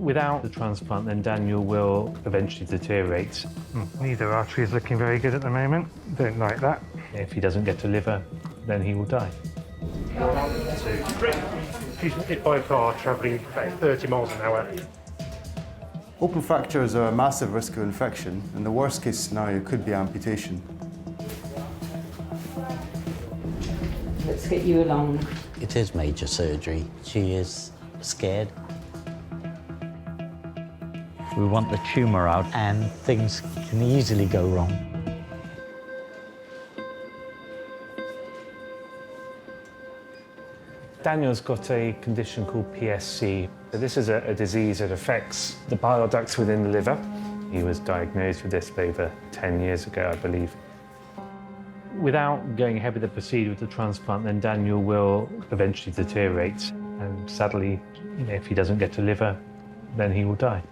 Without the transplant, then Daniel will eventually deteriorate. Neither artery is looking very good at the moment. Don't like that. If he doesn't get a liver, then he will die. 1, 2, 3. He's hit by a car travelling about 30 miles an hour. Open fractures are a massive risk of infection, and the worst case scenario could be amputation. Let's get you along. It is major surgery. She is scared. We want the tumour out, and things can easily go wrong. Daniel's got a condition called PSC. So this is a disease that affects the bile ducts within the liver. He was diagnosed with this over 10 years ago, I believe. Without going ahead with the procedure with the transplant, then Daniel will eventually deteriorate. And sadly, if he doesn't get a liver, then he will die.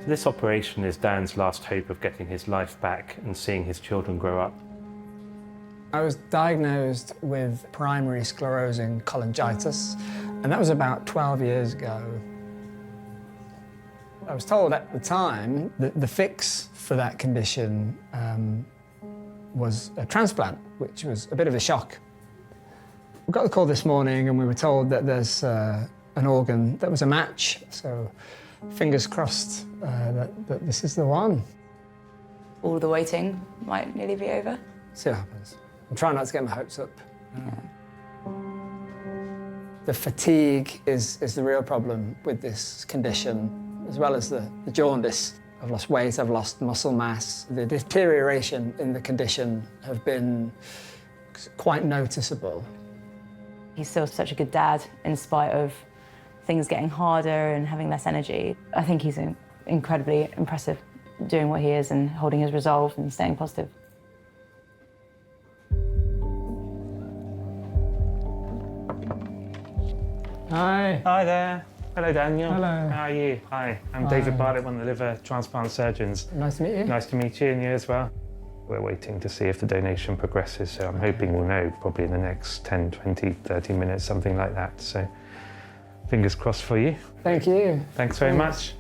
So this operation is Dan's last hope of getting his life back and seeing his children grow up. I was diagnosed with primary sclerosing cholangitis, and that was about 12 years ago. I was told at the time that the fix for that condition was a transplant, which was a bit of a shock. We got the call this morning and we were told that there's an organ that was a match, so fingers crossed that this is the one. All the waiting might nearly be over. See what happens. I'm trying not to get my hopes up. The fatigue is the real problem with this condition, as well as the jaundice. I've lost weight, I've lost muscle mass. The deterioration in the condition have been quite noticeable. He's still such a good dad in spite of things getting harder and having less energy. I think he's incredibly impressive doing what he is and holding his resolve and staying positive. Hi. Hi there. Hello, Daniel. Hello. How are you? Hi. I'm David Bartlett, one of the liver transplant surgeons. Nice to meet you. Nice to meet you, and you as well. We're waiting to see if the donation progresses, so I'm hoping we'll know probably in the next 10, 20, 30 minutes, something like that. So fingers crossed for you. Thank you. Thanks very much.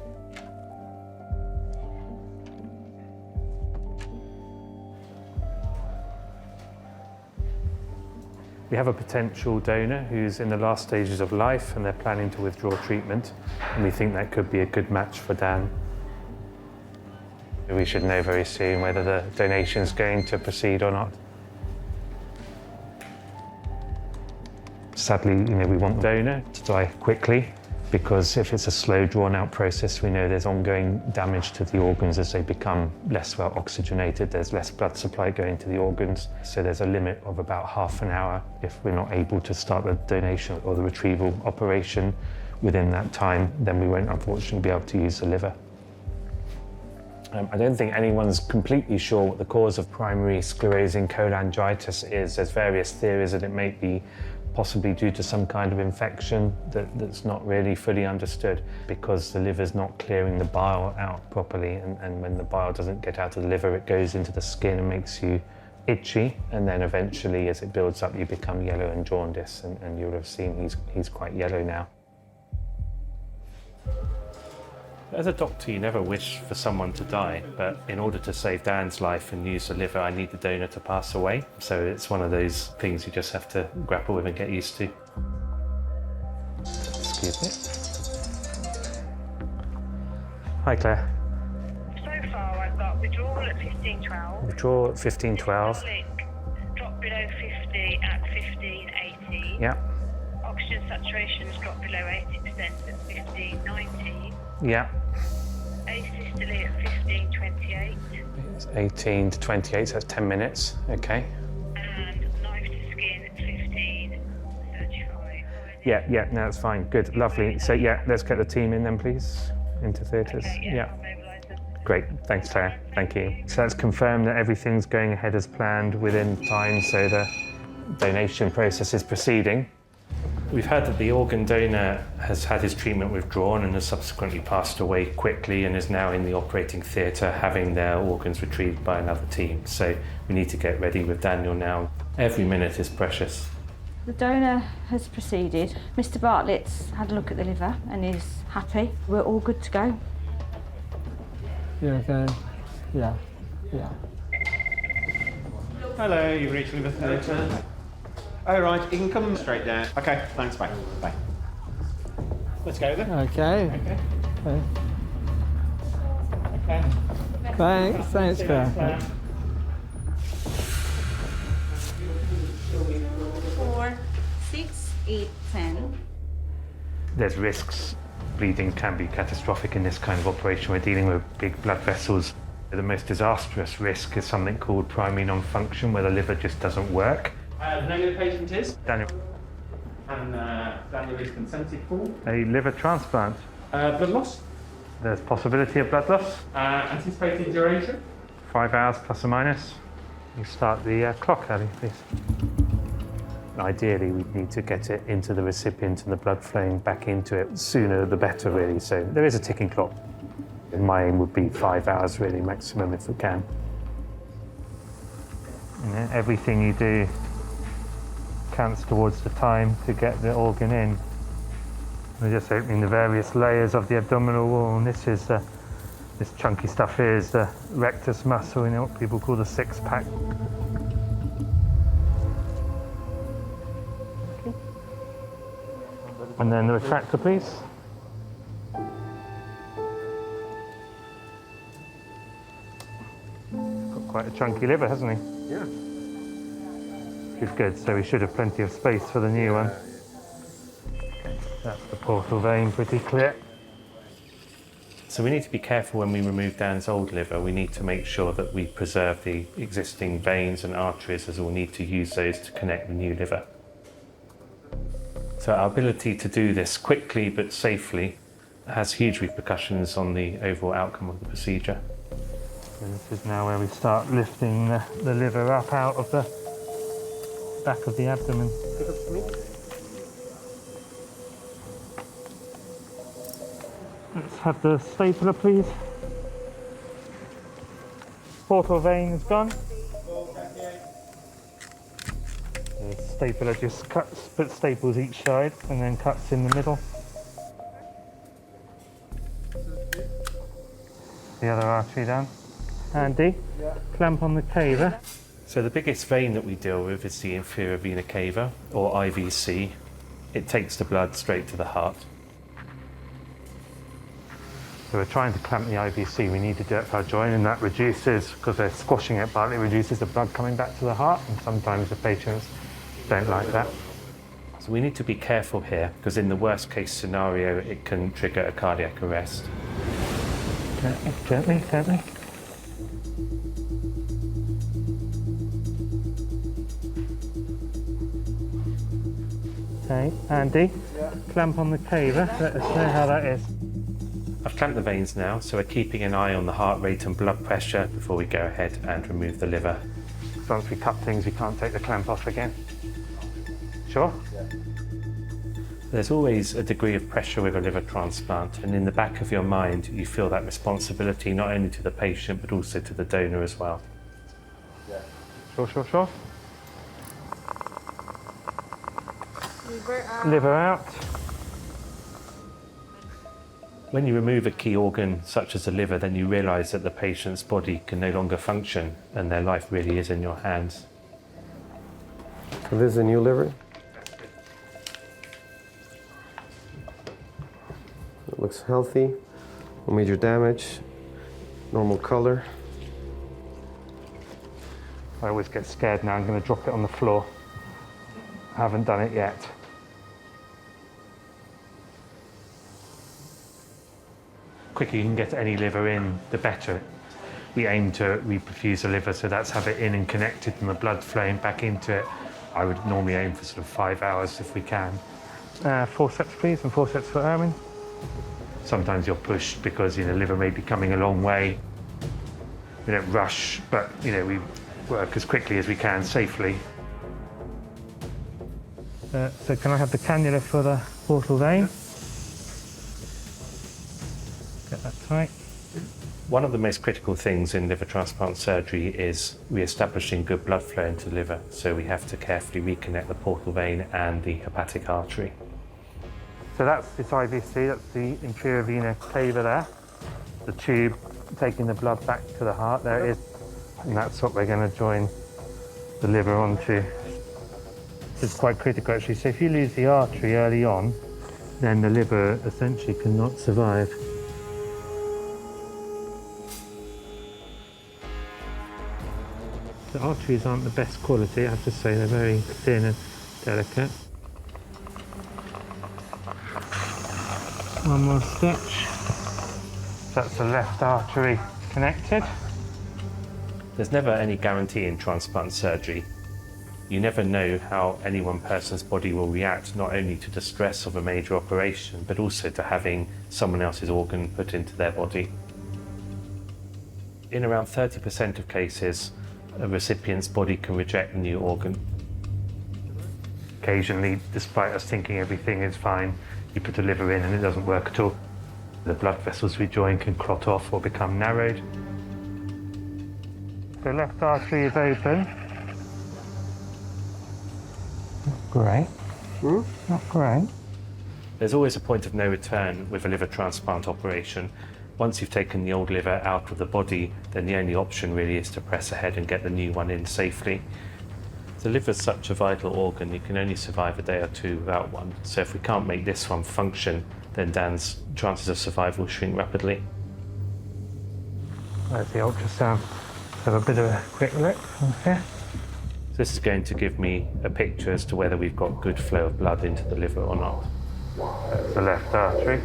We have a potential donor who's in the last stages of life and they're planning to withdraw treatment, and we think that could be a good match for Dan. We should know very soon whether the donation is going to proceed or not. Sadly, we want the donor to die quickly, because if it's a slow, drawn-out process, we know there's ongoing damage to the organs as they become less well oxygenated. There's less blood supply going to the organs, so there's a limit of about half an hour. If we're not able to start the donation or the retrieval operation within that time, then we won't unfortunately be able to use the liver. I don't think anyone's completely sure what the cause of primary sclerosing cholangitis is. There's various theories that it may be possibly due to some kind of infection that's not really fully understood, because the liver's not clearing the bile out properly, and when the bile doesn't get out of the liver, it goes into the skin and makes you itchy, and then eventually as it builds up you become yellow and jaundice, and you'll have seen he's quite yellow now. As a doctor, you never wish for someone to die, but in order to save Dan's life and use the liver, I need the donor to pass away. So it's one of those things you just have to grapple with and get used to. Excuse me. Hi, Claire. So far, I've got withdrawal at 15:12. Withdrawal at 15:12. Drop below 50 at 15:18. Yeah. Oxygen saturation's dropped below 80% at 15:19. Yeah. Asystole at 15:28. It's 18 to 28, so that's 10 minutes. Okay. And knife to skin at 15:35. Yeah, no, that's fine. Good, lovely. So yeah, let's get the team in then, please, into theatres. Okay, yeah. I'll mobilise them. Great, thanks, Claire. Thank you. So that's confirmed that everything's going ahead as planned within time, so the donation process is proceeding. We've heard that the organ donor has had his treatment withdrawn and has subsequently passed away quickly and is now in the operating theatre having their organs retrieved by another team. So we need to get ready with Daniel now. Every minute is precious. The donor has proceeded. Mr. Bartlett's had a look at the liver and is happy. We're all good to go. You okay? Yeah. Yeah. Hello, you've reached liver theatre. Oh, right, you can come straight down. Okay, thanks, bye. Bye. Let's go then. Okay. Okay. Okay. Thanks, Claire. 4, 6, 8, 10. There's risks. Bleeding can be catastrophic in this kind of operation. We're dealing with big blood vessels. The most disastrous risk is something called primary non-function, where the liver just doesn't work. The name of the patient is? Daniel. And Daniel is consented for? A liver transplant. Blood loss? There's possibility of blood loss. Anticipated duration? 5 hours plus or minus. You start the clock, Ali, please. Ideally, we'd need to get it into the recipient and the blood flowing back into it sooner the better, really. So there is a ticking clock. And my aim would be 5 hours, really, maximum if we can. And then everything you do counts towards the time to get the organ in. We're just opening the various layers of the abdominal wall, and this is this chunky stuff here is the rectus muscle, you know, what people call the six-pack. Okay. And then the retractor, please. Got quite a chunky liver, hasn't he? Yeah. Good, so we should have plenty of space for the new one. That's the portal vein, pretty clear. So we need to be careful when we remove Dan's old liver. We need to make sure that we preserve the existing veins and arteries, as we'll need to use those to connect the new liver. So our ability to do this quickly but safely has huge repercussions on the overall outcome of the procedure. So this is now where we start lifting the liver up out of the back of the abdomen. Let's have the stapler, please. Portal vein is gone. The stapler just puts staples each side and then cuts in the middle. The other artery down. Handy. Yeah. Clamp on the cava. So the biggest vein that we deal with is the inferior vena cava, or IVC. It takes the blood straight to the heart. So we're trying to clamp the IVC. We need to do it for our joint, and that reduces, because they're squashing it partly, reduces the blood coming back to the heart, and sometimes the patients don't like that. So we need to be careful here, because in the worst case scenario, it can trigger a cardiac arrest. Gently, gently, gently. Okay, Andy, clamp on the cava. Let us know how that is. I've clamped the veins now, so we're keeping an eye on the heart rate and blood pressure before we go ahead and remove the liver. So once we cut things, we can't take the clamp off again. Sure? Yeah. There's always a degree of pressure with a liver transplant, and in the back of your mind, you feel that responsibility not only to the patient, but also to the donor as well. Yeah. Sure, sure, sure. Liver out. When you remove a key organ such as the liver, then you realise that the patient's body can no longer function and their life really is in your hands. So this is a new liver? It looks healthy, no major damage, normal color. I always get scared now. I'm going to drop it on the floor. I haven't done it yet. Quicker you can get any liver in, the better. We aim to reperfuse the liver, so that's have it in and connected and the blood flowing back into it. I would normally aim for sort of 5 hours if we can. Forceps, please, and forceps for Erwin. Sometimes you're pushed because, you know, liver may be coming a long way. We don't rush, but, you know, we work as quickly as we can safely. So can I have the cannula for the portal vein? Get that tight. One of the most critical things in liver transplant surgery is re-establishing good blood flow into the liver, so we have to carefully reconnect the portal vein and the hepatic artery. So that's this IVC, that's the inferior vena cava there. The tube taking the blood back to the heart, there it is. And that's what we're going to join the liver onto. It's quite critical actually, so if you lose the artery early on, then the liver essentially cannot survive. The arteries aren't the best quality, I have to say, they're very thin and delicate. One more stitch. That's the left artery connected. There's never any guarantee in transplant surgery. You never know how any one person's body will react, not only to the stress of a major operation, but also to having someone else's organ put into their body. In around 30% of cases, a recipient's body can reject the new organ. Occasionally, despite us thinking everything is fine, you put the liver in and it doesn't work at all. The blood vessels we join can clot off or become narrowed. The left artery is open. Not great. Not great. There's always a point of no return with a liver transplant operation. Once you've taken the old liver out of the body, then the only option really is to press ahead and get the new one in safely. The liver is such a vital organ, you can only survive a day or two without one. So if we can't make this one function, then Dan's chances of survival shrink rapidly. There's the ultrasound. Have a bit of a quick look from here. So this is going to give me a picture as to whether we've got good flow of blood into the liver or not. That's the left artery.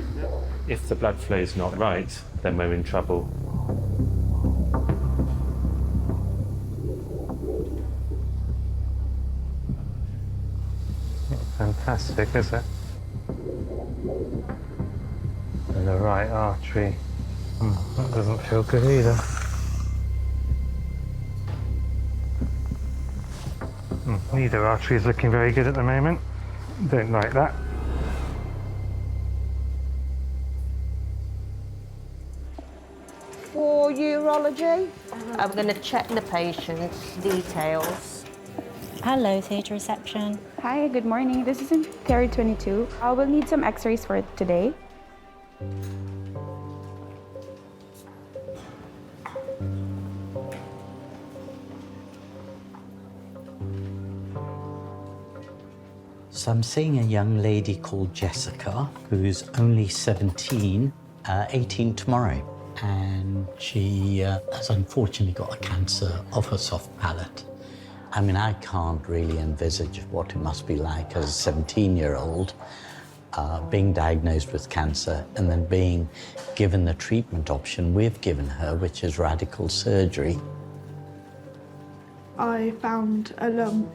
If the blood flow is not right, then we're in trouble. Fantastic, is it? And the right artery. That doesn't feel good either. Neither artery is looking very good at the moment. Don't like that. For urology, I'm going to check the patient's details. Hello, theatre reception. Hi, good morning. This is in Carry 22. I will need some x-rays for today. So I'm seeing a young lady called Jessica, who's only 17, 18 tomorrow. And she has unfortunately got a cancer of her soft palate. I mean, I can't really envisage what it must be like as a 17-year-old being diagnosed with cancer and then being given the treatment option we've given her, which is radical surgery. I found a lump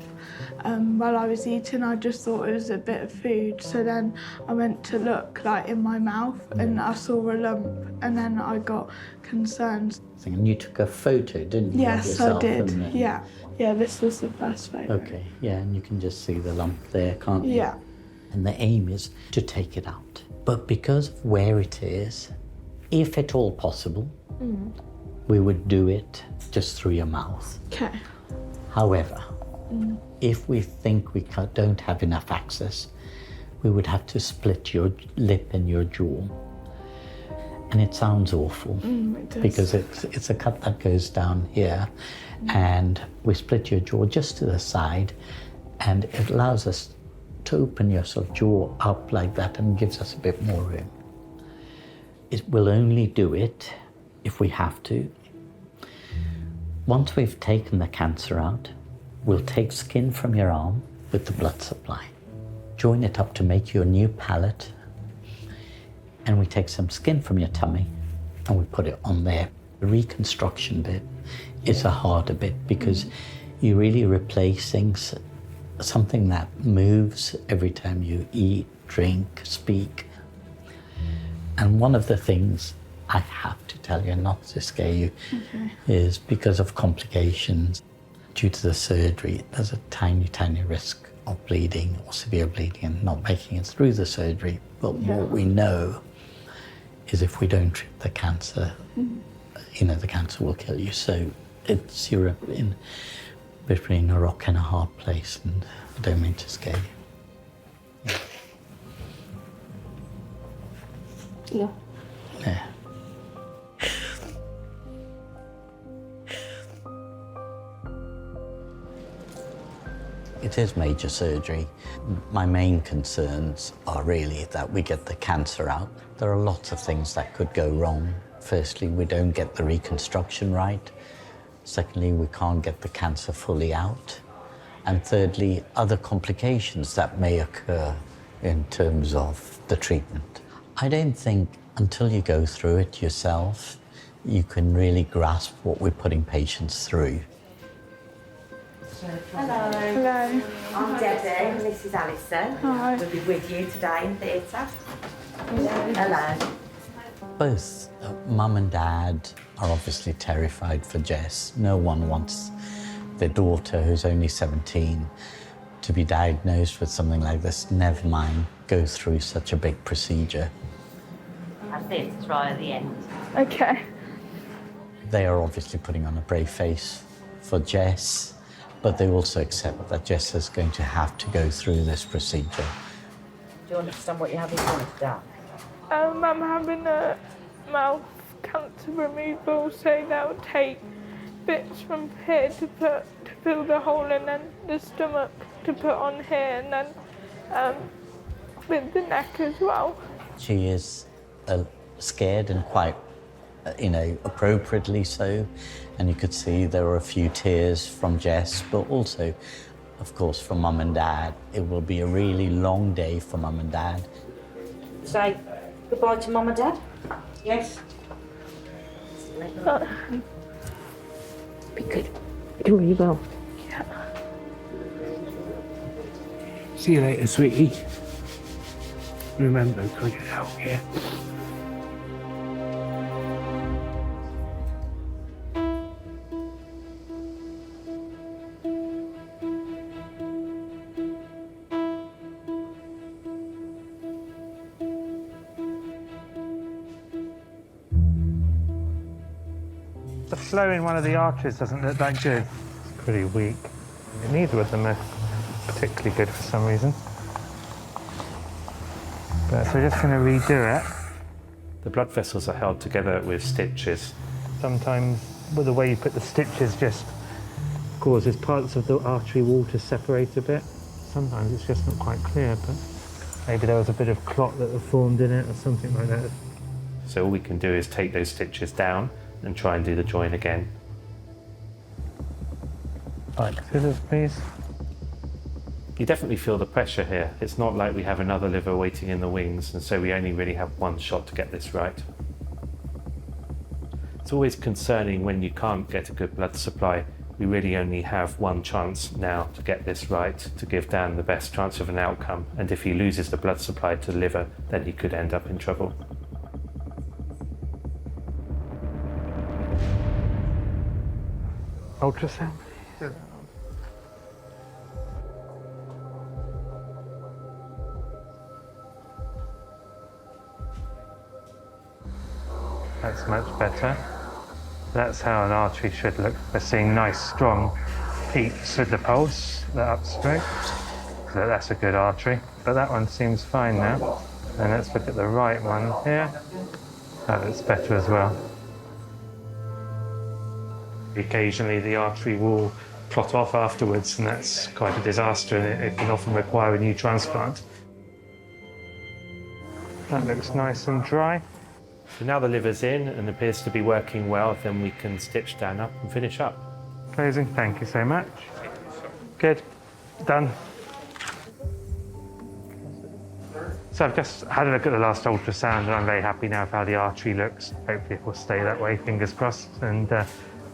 while I was eating. I just thought it was a bit of food. So then I went to look like in my mouth and I saw a lump and then I got concerned. And you took a photo, didn't you? Yes, I did. Yeah. Yeah, this was the first photo. Okay, yeah, and you can just see the lump there, can't you? Yeah. And the aim is to take it out. But because of where it is, if at all possible, we would do it just through your mouth. Okay. However, if we think we don't have enough access, we would have to split your lip and your jaw. And it sounds awful It does. because it's a cut that goes down here and we split your jaw just to the side and it allows us to open your sort of jaw up like that and gives us a bit more room. It will only do it if we have to. Once we've taken the cancer out, we'll take skin from your arm with the blood supply, join it up to make your new palate, and we take some skin from your tummy and we put it on there. The reconstruction bit is a harder bit because you're really replacing something that moves every time you eat, drink, speak. And one of the things I have to tell you, not to scare you, is because of complications due to the surgery, there's a tiny, tiny risk of bleeding or severe bleeding and not making it through the surgery. But what we know is if we don't treat the cancer, the cancer will kill you. So you're in between a rock and a hard place, and I don't mean to scare you. Yeah. Yeah. It is major surgery. My main concerns are really that we get the cancer out. There are lots of things that could go wrong. Firstly, we don't get the reconstruction right. Secondly, we can't get the cancer fully out. And thirdly, other complications that may occur in terms of the treatment. I don't think until you go through it yourself, you can really grasp what we're putting patients through. Hello. Hello. I'm Debbie and this is Alison. Hi. We'll be with you today in theatre. Hello. Both mum and dad are obviously terrified for Jess. No one wants their daughter, who's only 17, to be diagnosed with something like this, never mind go through such a big procedure. Our theatre's right at the end. Okay. They are obviously putting on a brave face for Jess, but they also accept that Jess is going to have to go through this procedure. Do you understand what you're having done today? I'm having a mouth cancer removal, so they'll take bits from here to fill the hole, and then the stomach to put on here, and then with the neck as well. She is scared and quite, appropriately so. And you could see there were a few tears from Jess, but also, of course, from mum and dad. It will be a really long day for mum and dad. Say goodbye to Mum and Dad? Yes. Be good. Do really well. Yeah. See you later, sweetie. Remember, can I get out here? The flow in one of the arteries doesn't look that good. It's pretty weak. Neither of them are particularly good for some reason. But so we're just going to redo it. The blood vessels are held together with stitches. Sometimes with the way you put the stitches just causes parts of the artery wall to separate a bit. Sometimes it's just not quite clear, but maybe there was a bit of clot that had formed in it or something like that. So all we can do is take those stitches down and try and do the join again. Right, scissors, please. You definitely feel the pressure here. It's not like we have another liver waiting in the wings, and so we only really have one shot to get this right. It's always concerning when you can't get a good blood supply. We really only have one chance now to get this right, to give Dan the best chance of an outcome, and if he loses the blood supply to the liver, then he could end up in trouble. Ultrasound. That's much better. That's how an artery should look. We're seeing nice, strong peaks with the pulse, the upstroke. So that's a good artery. But that one seems fine now. And let's look at the right one here. That looks better as well. Occasionally the artery will clot off afterwards, and that's quite a disaster, and it can often require a new transplant. That looks nice and dry. So now the liver's in and appears to be working well, then we can stitch Dan up and finish up. Closing, thank you so much. Good, done. So I've just had a look at the last ultrasound, and I'm very happy now with how the artery looks. Hopefully it will stay that way, fingers crossed, and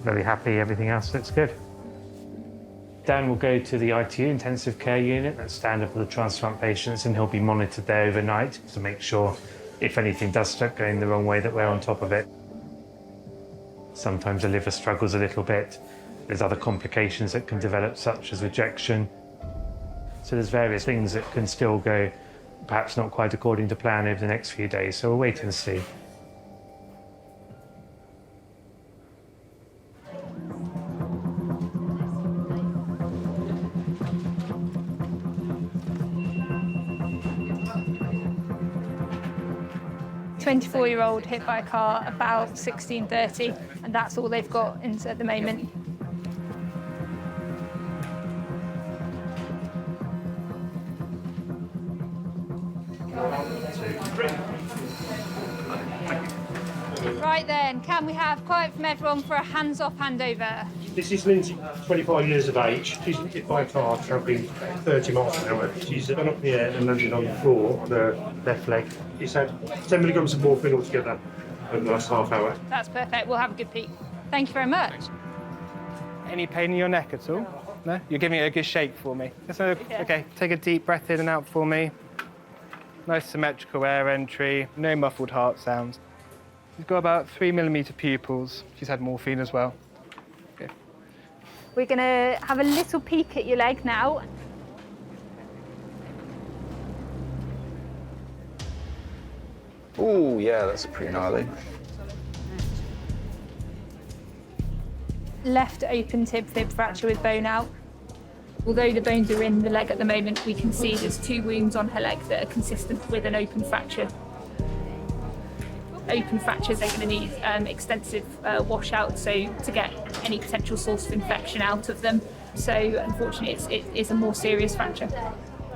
very happy, everything else looks good. Dan will go to the ITU, intensive care unit, that's standard for the transplant patients, and he'll be monitored there overnight to make sure if anything does start going the wrong way that we're on top of it. Sometimes the liver struggles a little bit. There's other complications that can develop, such as rejection. So there's various things that can still go perhaps not quite according to plan over the next few days, so we'll wait and see. 4-year-old hit by a car about 16:30, and that's all they've got at the moment. Right then, can we have quiet from everyone for a hands-off handover? This is Lindsay, 25 years of age. She's hit by a car travelling 30 miles an hour. She's gone up the air and landed on the floor on her left leg. She's had 10 milligrams of morphine altogether over the last half hour. That's perfect. We'll have a good peek. Thank you very much. Any pain in your neck at all? No? You're giving it a good shake for me. So, okay, take a deep breath in and out for me. Nice symmetrical air entry, no muffled heart sounds. She's got about 3mm pupils. She's had morphine as well. Okay. We're going to have a little peek at your leg now. Oh, yeah, that's pretty gnarly. Left open tib-fib fracture with bone out. Although the bones are in the leg at the moment, we can see there's 2 wounds on her leg that are consistent with an open fracture. Open fractures are going to need extensive washout, so to get any potential source of infection out of them. So unfortunately, it is a more serious fracture.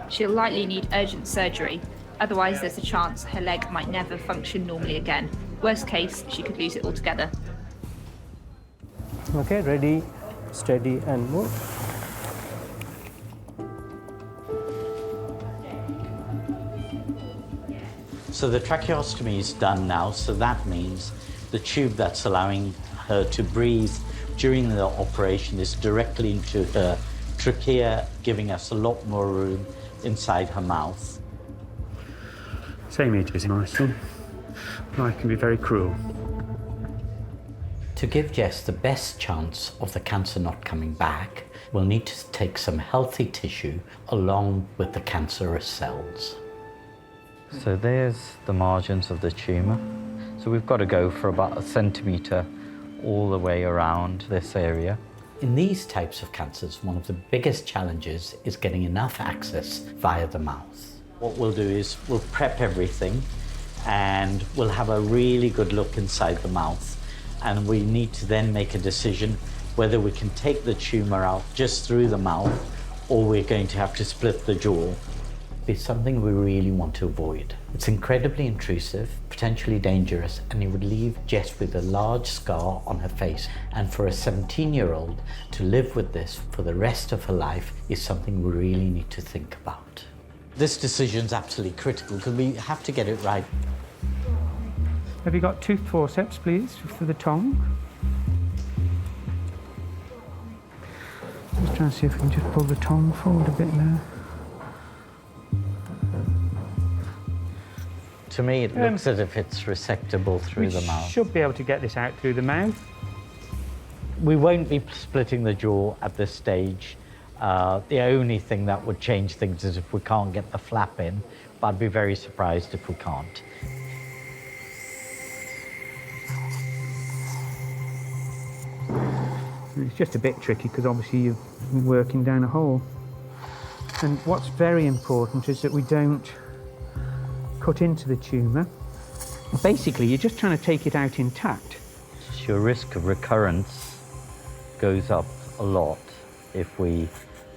She'll likely need urgent surgery. Otherwise, there's a chance her leg might never function normally again. Worst case, she could lose it altogether. Okay, ready, steady, and move. So the tracheostomy is done now, so that means the tube that's allowing her to breathe during the operation is directly into her trachea, giving us a lot more room inside her mouth. Same age as my son. Life can be very cruel. To give Jess the best chance of the cancer not coming back, we'll need to take some healthy tissue along with the cancerous cells. So there's the margins of the tumour. So we've got to go for about 1 centimetre all the way around this area. In these types of cancers, one of the biggest challenges is getting enough access via the mouth. What we'll do is we'll prep everything and we'll have a really good look inside the mouth, and we need to then make a decision whether we can take the tumour out just through the mouth or we're going to have to split the jaw. It's something we really want to avoid. It's incredibly intrusive, potentially dangerous, and it would leave Jess with a large scar on her face. And for a 17-year-old to live with this for the rest of her life is something we really need to think about. This decision's absolutely critical because we have to get it right. Have you got tooth forceps, please, for the tongue? Just trying to see if we can just pull the tongue forward a bit there. To me, it looks as if it's resectable through the mouth. We should be able to get this out through the mouth. We won't be splitting the jaw at this stage. The only thing that would change things is if we can't get the flap in, but I'd be very surprised if we can't. It's just a bit tricky because obviously you're working down a hole. And what's very important is that we don't cut into the tumour. Basically, you're just trying to take it out intact. Your risk of recurrence goes up a lot if we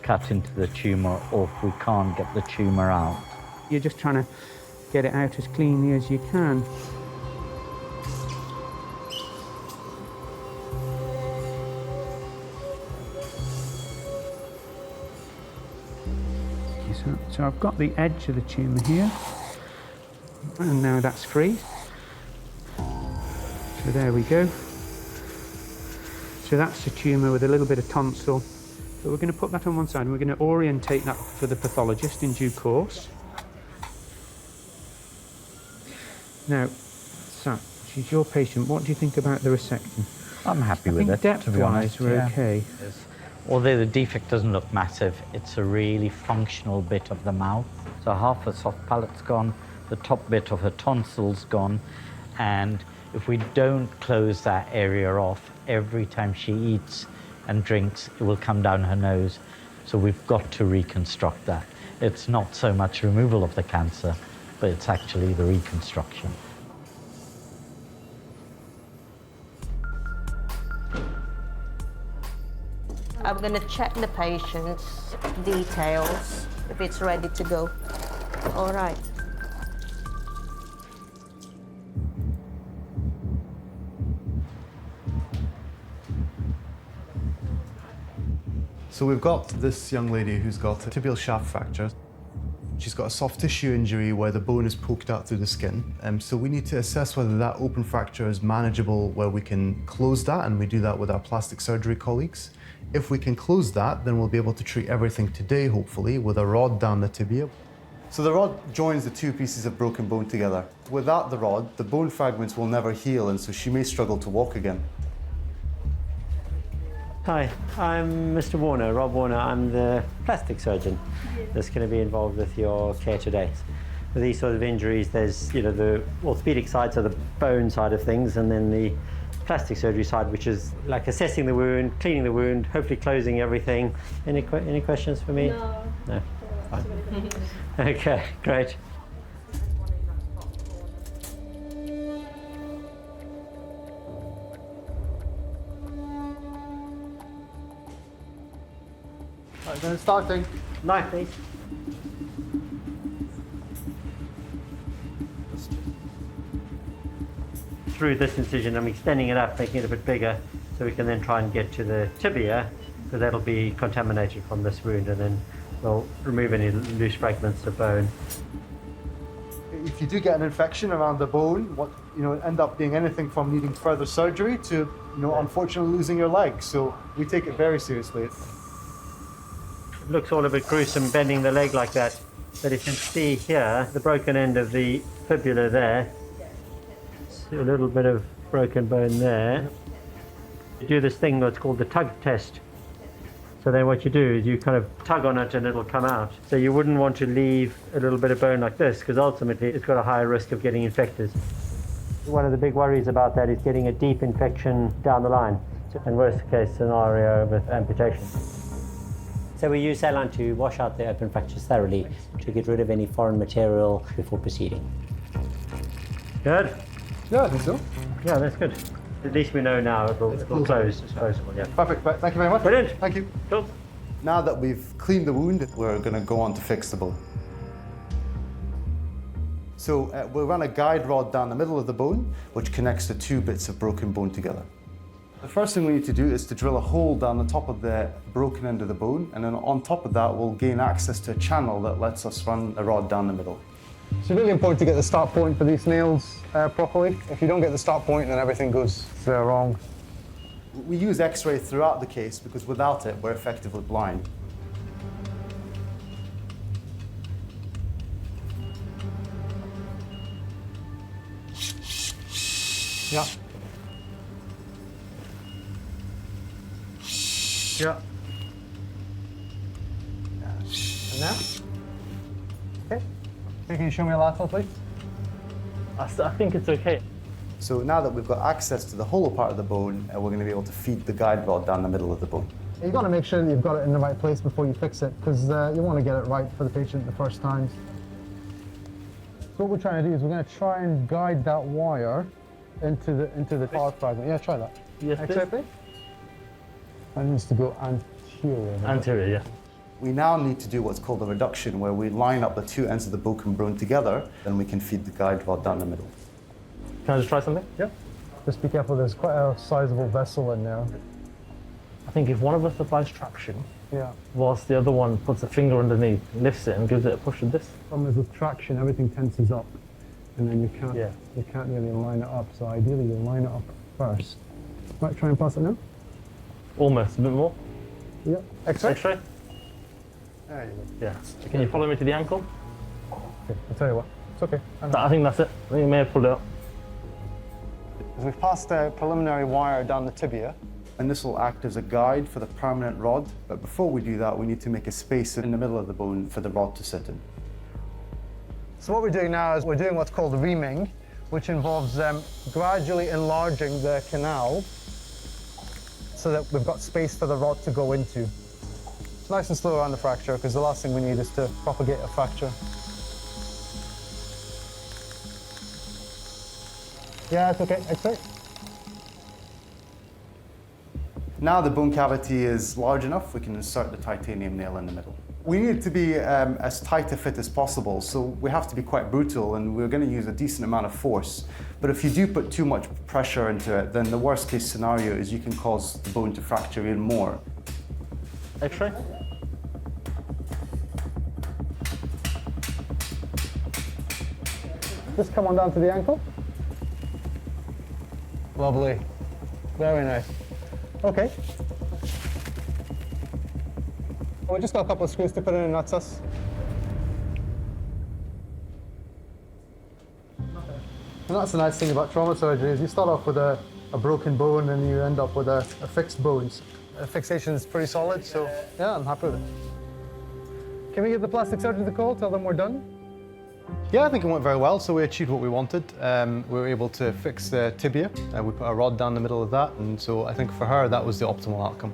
cut into the tumour or if we can't get the tumour out. You're just trying to get it out as cleanly as you can. So I've got the edge of the tumour here, and now that's free. So there we go. So that's the tumour with a little bit of tonsil. But we're going to put that on one side and we're going to orientate that for the pathologist in due course. Now, Sam, she's your patient. What do you think about the resection? I'm happy with it, to be honest. Depth-wise, we're okay. Although the defect doesn't look massive, it's a really functional bit of the mouth. So half her soft palate's gone, the top bit of her tonsil's gone, and if we don't close that area off, every time she eats and drinks, it will come down her nose. So we've got to reconstruct that. It's not so much removal of the cancer, but it's actually the reconstruction. I'm going to check the patient's details, if it's ready to go. All right. So we've got this young lady who's got a tibial shaft fracture. She's got a soft tissue injury where the bone is poked out through the skin. So we need to assess whether that open fracture is manageable, where we can close that, and we do that with our plastic surgery colleagues. If we can close that, then we'll be able to treat everything today, hopefully, with a rod down the tibia. So the rod joins the two pieces of broken bone together. Without the rod, the bone fragments will never heal, and so she may struggle to walk again. Hi, I'm Mr. Warner, Rob Warner. I'm the plastic surgeon that's going to be involved with your care today. With these sort of injuries, there's the orthopedic side, so the bone side of things, and then the plastic surgery side, which is like assessing the wound, cleaning the wound, hopefully closing everything. Any questions for me? No. Fine. Okay, great. Right, then starting. Knife, please. Through this incision, I'm extending it up, making it a bit bigger, so we can then try and get to the tibia, because that'll be contaminated from this wound, and then we'll remove any loose fragments of bone. If you do get an infection around the bone, end up being anything from needing further surgery to, unfortunately losing your leg. So we take it very seriously. It looks all a bit gruesome bending the leg like that, but you can see here the broken end of the fibula there. See a little bit of broken bone there. You do this thing that's called the tug test. So then what you do is you kind of tug on it and it'll come out. So you wouldn't want to leave a little bit of bone like this, because ultimately it's got a higher risk of getting infected. One of the big worries about that is getting a deep infection down the line, and worst case scenario with amputation. So we use saline to wash out the open fractures thoroughly to get rid of any foreign material before proceeding. Good? Yeah, I think so. Yeah, that's good. At least we know now it'll close as possible, yeah. Perfect, thank you very much. Brilliant. Thank you. Cool. Now that we've cleaned the wound, we're going to go on to fix the bone. So we'll run a guide rod down the middle of the bone, which connects the two bits of broken bone together. The first thing we need to do is to drill a hole down the top of the broken end of the bone, and then on top of that we'll gain access to a channel that lets us run a rod down the middle. It's really important to get the start point for these nails properly. If you don't get the start point, then everything goes wrong. We use X-ray throughout the case because without it we're effectively blind. Yeah. Yeah. And now? Okay. Can you show me a lateral, please? I think it's okay. So now that we've got access to the hollow part of the bone, we're going to be able to feed the guide rod down the middle of the bone. You've got to make sure that you've got it in the right place before you fix it, because you want to get it right for the patient the first time. So what we're trying to do is we're going to try and guide that wire into the part fragment. Yeah, try that. Yes, X-ray, please. That needs to go anterior. Anterior, yeah. We now need to do what's called a reduction, where we line up the two ends of the broken bone together, and we can feed the guide rod down the middle. Can I just try something? Yeah. Just be careful, there's quite a sizable vessel in there. I think if one of us applies traction, Yeah. whilst the other one puts a finger underneath, lifts it and gives it a push with this. The problem is with traction, everything tenses up, and then you can't really line it up. So ideally, you line it up first. Right, try and pass it now. Almost, a bit more. Yeah. X-ray. X-ray. There you go. Yeah. Can you follow me to the ankle? Okay, I'll tell you what. It's okay. I think that's it. I think you may have pulled it up. We've passed a preliminary wire down the tibia. And this will act as a guide for the permanent rod. But before we do that, we need to make a space in the middle of the bone for the rod to sit in. So what we're doing now is we're doing what's called reaming, which involves gradually enlarging the canal so that we've got space for the rod to go into. It's nice and slow around the fracture, because the last thing we need is to propagate a fracture. Yeah, it's okay. X-ray. Now the bone cavity is large enough, we can insert the titanium nail in the middle. We need it to be as tight a fit as possible, so we have to be quite brutal, and we're going to use a decent amount of force. But if you do put too much pressure into it, then the worst case scenario is you can cause the bone to fracture even more. X-ray? Just come on down to the ankle. Lovely. Very nice. Okay. We just got a couple of screws to put in and that's us. And that's the nice thing about trauma surgery is you start off with a broken bone and you end up with a fixed bone. The fixation is pretty solid, so yeah, I'm happy with it. Can we give the plastic surgeon the call, tell them we're done? Yeah, I think it went very well, so we achieved what we wanted. We were able to fix the tibia. We put a rod down the middle of that, and so I think for her that was the optimal outcome.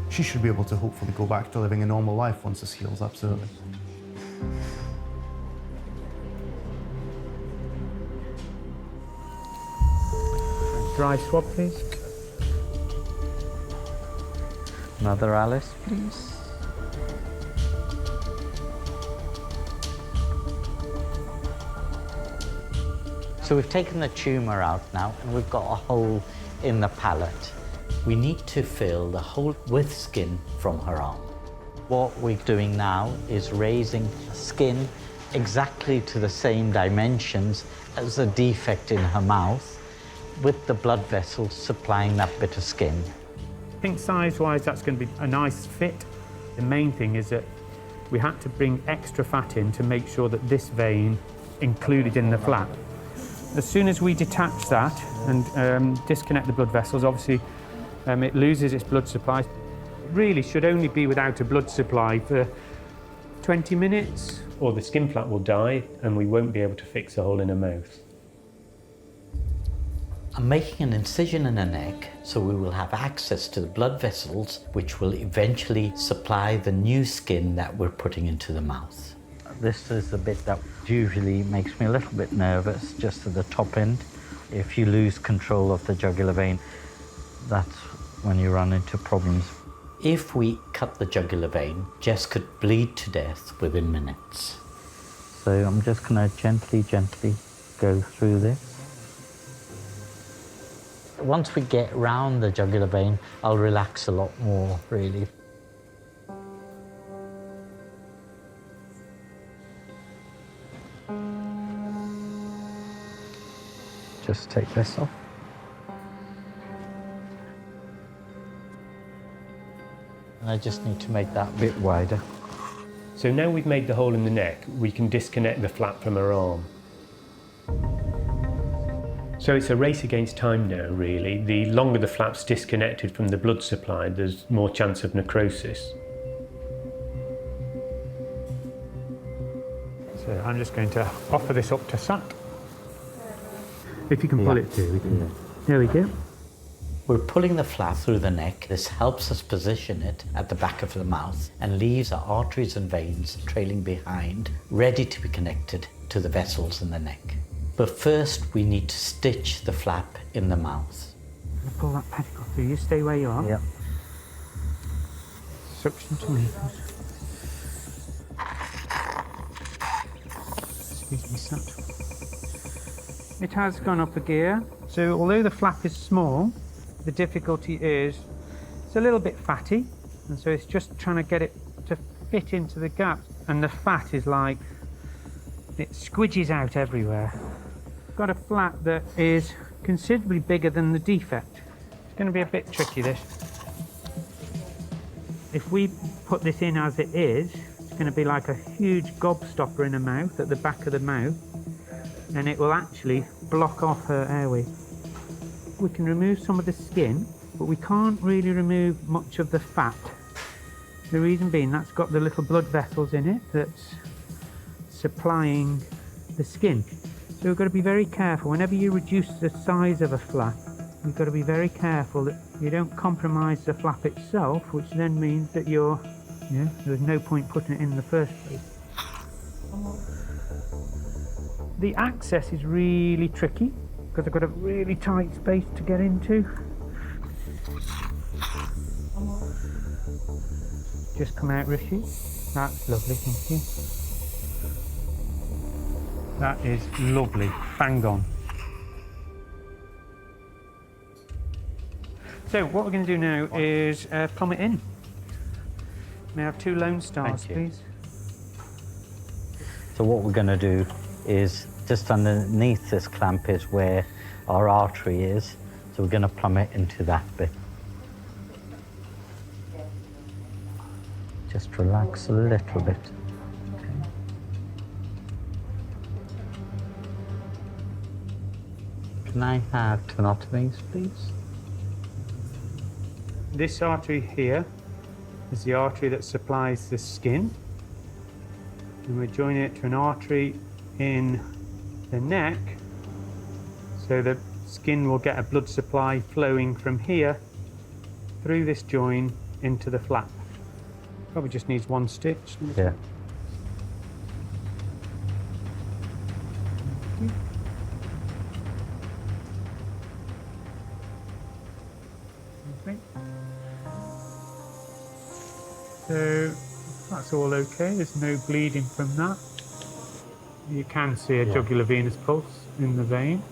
She should be able to hopefully go back to living a normal life once this heals, absolutely. Dry swab, please. Another Alice, please. So we've taken the tumour out now and we've got a hole in the palate. We need to fill the hole with skin from her arm. What we're doing now is raising skin exactly to the same dimensions as the defect in her mouth, with the blood vessels supplying that bit of skin. I think size-wise that's going to be a nice fit. The main thing is that we had to bring extra fat in to make sure that this vein included in the flap. As soon as we detach that and disconnect the blood vessels, obviously it loses its blood supply. It really should only be without a blood supply for 20 minutes. Or the skin flap will die and we won't be able to fix a hole in her mouth. I'm making an incision in her neck so we will have access to the blood vessels which will eventually supply the new skin that we're putting into the mouth. This is the bit that usually makes me a little bit nervous, just at the top end. If you lose control of the jugular vein, that's when you run into problems. If we cut the jugular vein, Jess could bleed to death within minutes. So I'm just going to gently go through this. Once we get round the jugular vein, I'll relax a lot more, really. Just take this off. And I just need to make that a bit wider. So now we've made the hole in the neck, we can disconnect the flap from her arm. So it's a race against time now, really. The longer the flap's disconnected from the blood supply, there's more chance of necrosis. So I'm just going to offer this up to Sat. If you can pull it through, we can. There we go. We're pulling the flap through the neck. This helps us position it at the back of the mouth and leaves our arteries and veins trailing behind, ready to be connected to the vessels in the neck. But first, we need to stitch the flap in the mouth. Pull that pedicle through. You stay where you are. Yep. Suction to me. Excuse me, Sat. It has gone up a gear. So although the flap is small, the difficulty is it's a little bit fatty, and so it's just trying to get it to fit into the gap. And the fat is like, it squidges out everywhere. Got a flap that is considerably bigger than the defect. It's going to be a bit tricky, this. If we put this in as it is, it's going to be like a huge gobstopper in her mouth, at the back of the mouth, and it will actually block off her airway. We can remove some of the skin, but we can't really remove much of the fat. The reason being, that's got the little blood vessels in it that's supplying the skin. So we've got to be very careful. Whenever you reduce the size of a flap, you've got to be very careful that you don't compromise the flap itself, which then means that there's no point putting it in the first place. The access is really tricky because I've got a really tight space to get into. Just come out, Rishi. That's lovely, thank you. That is lovely, bang on. So what we're going to do now is plumb it in. May I have 2 Lone Stars, please? So what we're going to do is, just underneath this clamp is where our artery is, so we're going to plumb it into that bit. Just relax a little bit. Okay. Can I have tenotomies, please? This artery here is the artery that supplies the skin. And we're joining it to an artery in the neck, so the skin will get a blood supply flowing from here through this joint into the flap. Probably just needs 1 stitch. Yeah. Okay. So that's all okay, there's no bleeding from that. You can see a jugular venous pulse in the vein.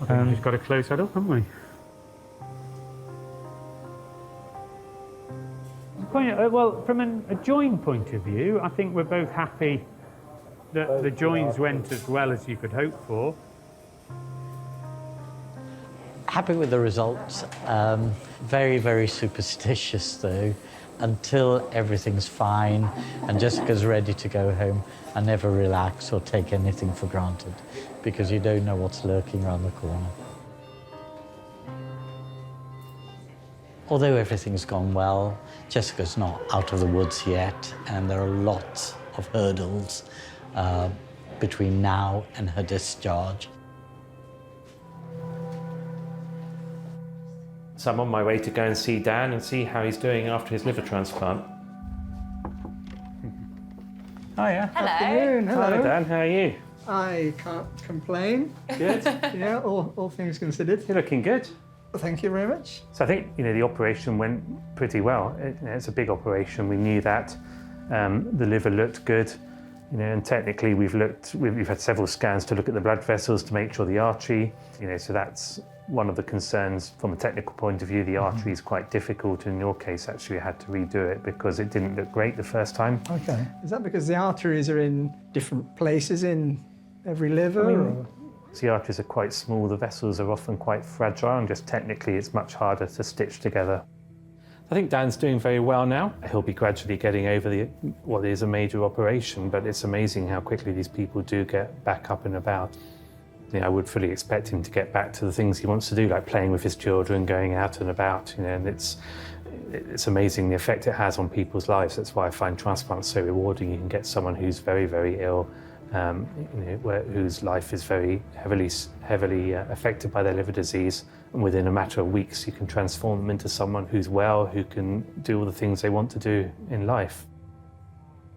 I think we've just got to close that up, haven't we? Well, from a join point of view, I think we're both happy that the joins went as well as you could hope for. Happy with the results. Very, very superstitious though. Until everything's fine and Jessica's ready to go home, I never relax or take anything for granted because you don't know what's lurking around the corner. Although everything's gone well, Jessica's not out of the woods yet, and there are lots of hurdles between now and her discharge. So I'm on my way to go and see Dan and see how he's doing after his liver transplant. Hiya. Hello. Afternoon. Hello, Dan. How are you? I can't complain. Good. Yeah, all things considered. You're looking good. Thank you very much. So I think the operation went pretty well. It's a big operation. We knew that. The liver looked good. And technically we've had several scans to look at the blood vessels to make sure the artery. So that's one of the concerns from a technical point of view. The artery is quite difficult. In your case, actually, I had to redo it because it didn't look great the first time. Okay. Is that because the arteries are in different places in every liver? The arteries are quite small, the vessels are often quite fragile, and just technically it's much harder to stitch together. I think Dan's doing very well now. He'll be gradually getting over what is a major operation, but it's amazing how quickly these people do get back up and about. I would fully expect him to get back to the things he wants to do, like playing with his children, going out and about, and it's amazing the effect it has on people's lives. That's why I find transplant so rewarding. You can get someone who's very, very ill, whose life is very heavily affected by their liver disease, and within a matter of weeks you can transform them into someone who's well, who can do all the things they want to do in life.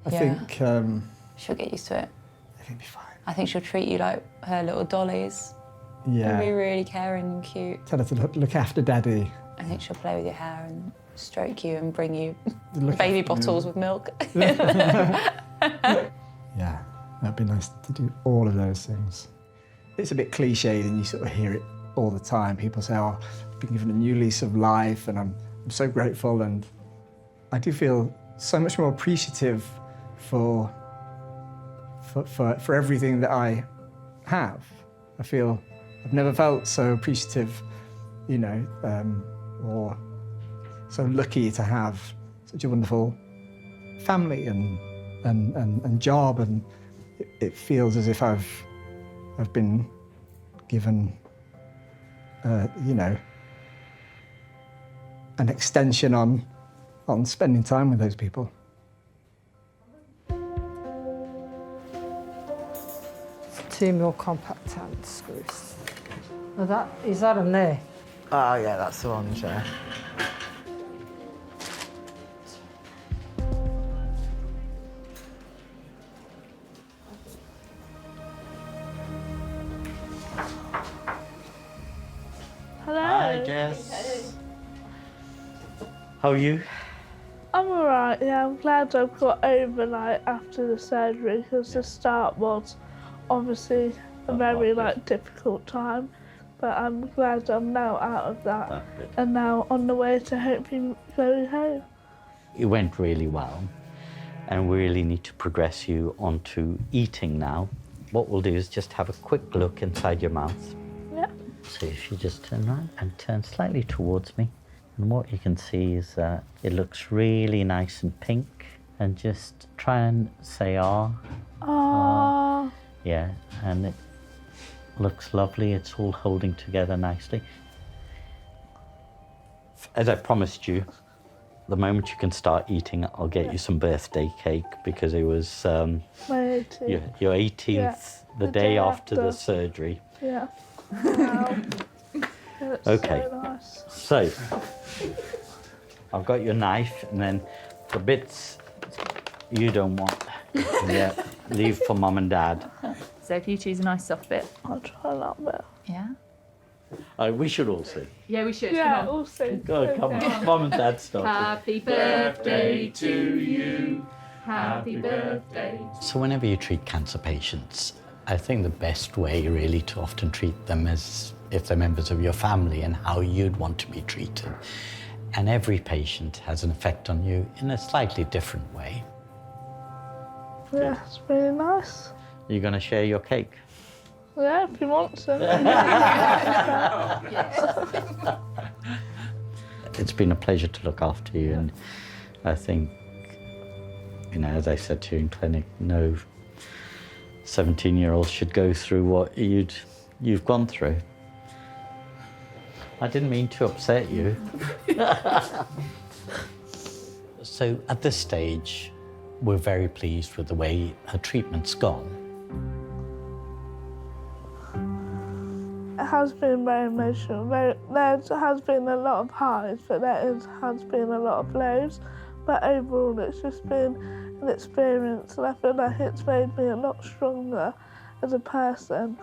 I think she'll get used to it. I think it'll be fine. I think she'll treat you like her little dollies. Yeah. She'll be really caring and cute. Tell her to look after Daddy. I think she'll play with your hair and stroke you and bring you Look baby after bottles you. with milk. Yeah, that'd be nice to do all of those things. It's a bit cliched and you sort of hear it all the time. People say, oh, I've been given a new lease of life and I'm so grateful, and I do feel so much more appreciative for everything that I have. I feel I've never felt so appreciative, or so lucky to have such a wonderful family and job, and it feels as if I've been given, an extension on spending time with those people. 2 more compact hand screws. Oh, is that in there? Oh yeah, that's the one, Chair. Hello. Hi, Jess. How are you? I'm alright, yeah, I'm glad I've got over after the surgery because the start was obviously a very difficult time, but I'm glad I'm now out of that and now on the way to hopefully going home. It went really well, and we really need to progress you onto eating now. What we'll do is just have a quick look inside your mouth. Yeah. So if you just turn around and turn slightly towards me, and what you can see is that it looks really nice and pink, and just try and say ah. Ah. Yeah, and it looks lovely. It's all holding together nicely. As I promised you, the moment you can start eating, I'll get you some birthday cake because it was my 18th. Your 18th, Yeah, the day after the surgery. Yeah. Wow. Okay. So nice. So, I've got your knife, and then the bits you don't want, yeah, leave for Mum and Dad. So if you choose a nice soft bit. I'll try that bit. Yeah. We should all sing. Yeah, we should. Yeah, Come on. also. Go, come on. Mum and Dad start. Happy birthday to you. Happy birthday. So whenever you treat cancer patients, I think the best way really to often treat them is if they're members of your family and how you'd want to be treated. And every patient has an effect on you in a slightly different way. Yeah, it's really nice. You're going to share your cake? Yeah, if you want to. It's been a pleasure to look after you, and I think, as I said to you in clinic, no 17-year-old should go through what you've gone through. I didn't mean to upset you. So at this stage, we're very pleased with the way her treatment's gone. It has been very emotional. There has been a lot of highs, but has been a lot of lows. But overall, it's just been an experience, and I feel like it's made me a lot stronger as a person.